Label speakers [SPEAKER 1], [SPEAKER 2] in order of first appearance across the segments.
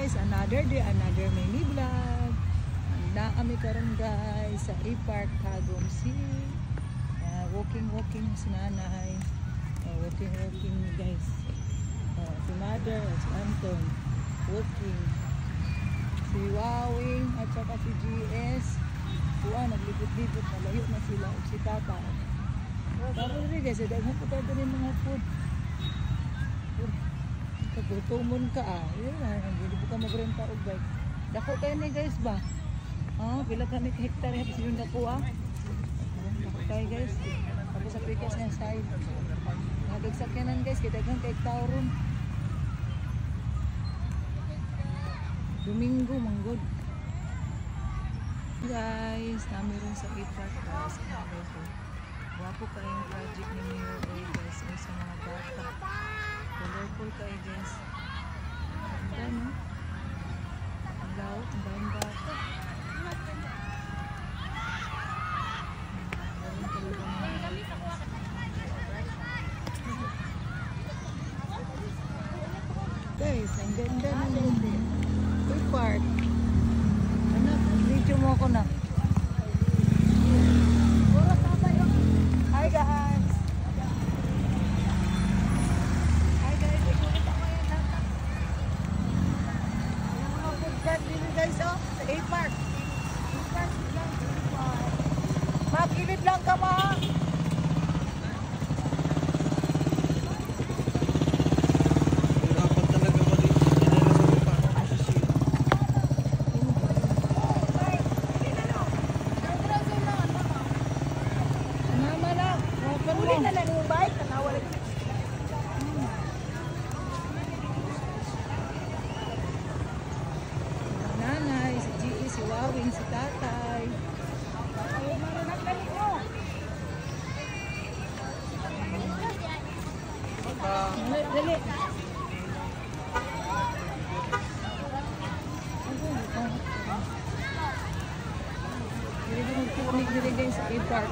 [SPEAKER 1] guys, another day, another mini vlog. Na kami karon guys sa E-Park Tagum City. Walking si nanay. Walking guys. Si mother, si Anton. Walking. Si Wawing at saka si GS. Naglibot-libot, malayo na sila. Si Tata. Tapos rin guys, daghan po tayo rin mga food. Pagkutumon ka yun na, hindi po ka magrenta o bike. Dako kayo na guys ba? Pila kami ka hektare habis yung dako Dako kayo guys. Tapos sa pikas niya side. Nagagsakyanan guys, kaya daghang ka hektare ron. Domingo, manggod. Guys, namin rin sa E-Park guys. Wapo kayong project ni Mayor guys. Ay sa mga bata. Colorful kayo guys. Ganda no? Ang lawak, ang daming bata. Guys, ang ganda ng E-Park. Anak, video mo ako na. Hi guys! Hi guys! Ikulit ako yan lang. Yung mga food cart dito guys sa E-Park. E-Park lang. Makilid lang ka ma. Nanay, si GE, si Wawing, si Tatay. Dali. Dili guys sa E-Park.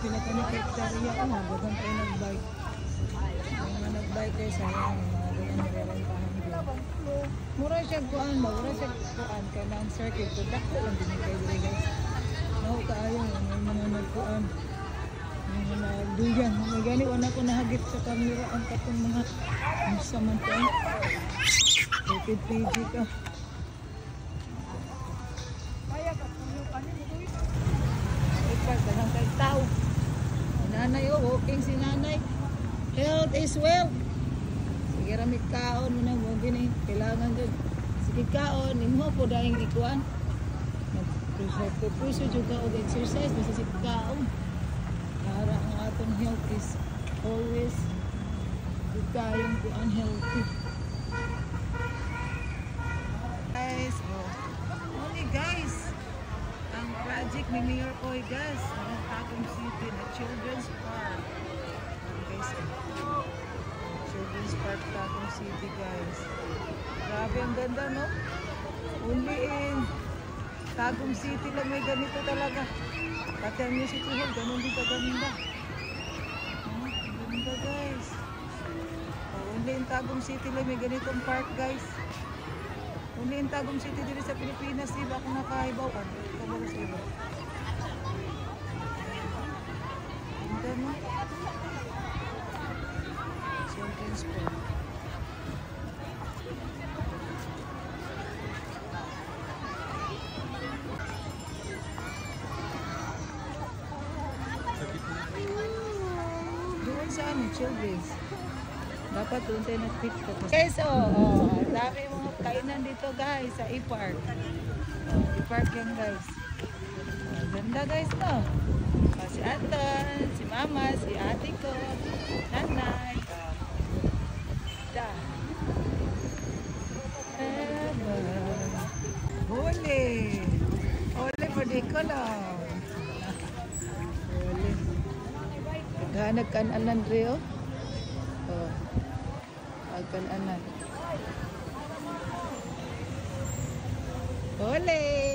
[SPEAKER 1] Pinakanikektarya ko, bagang kayo nag-bike. Yung mga nag-bike kayo sayang, mga ganyan nirerentahan din. Mura siya kuan ba? Mura siya kuan ka ng circuit. Dako lang din kayo dili guys. Naku kaayo, may mga nagkuan. May mga nagduyan. May gani, wala ko nahagit sa camera ang katong mga samantan. Rated PG ka. Daghang kay tao. Nanay walking si nanay. Health is wealth. Sige ramit kaon mo na mo gini. Kailangan jud. Sige kaon nimo po daing ikuan. Puso juga og exercise basta sige kaon. Para ang atong health is always good kayong kuan healthy. Guys, only guys. Ang project ni Mayor Oy guys, ang Tagum City na Children's Park. Guys, Children's Park Tagum City guys. Grabe ang ganda no? Only in Tagum City lang may ganito talaga. Pati ang New City Hall, ganun din kaganda. Ganda guys. Only in Tagum City lang may ganitong park guys. Only in Tagum City dito sa Pilipinas, iba kung nakaibawan. Kabalo sa iba. Ganda mo. Children's Park. Doon sa children's. Dapat doon tayo nag-picture. Okay, so, dami mga kainan dito guys sa E-Park. E-Park yan guys. Ganda guys no. Si Anton, si Mama, si ate ko, nanay. Huli mo di ko lang. Huli. Naghanag kan-anan rin agkan anak. Huli!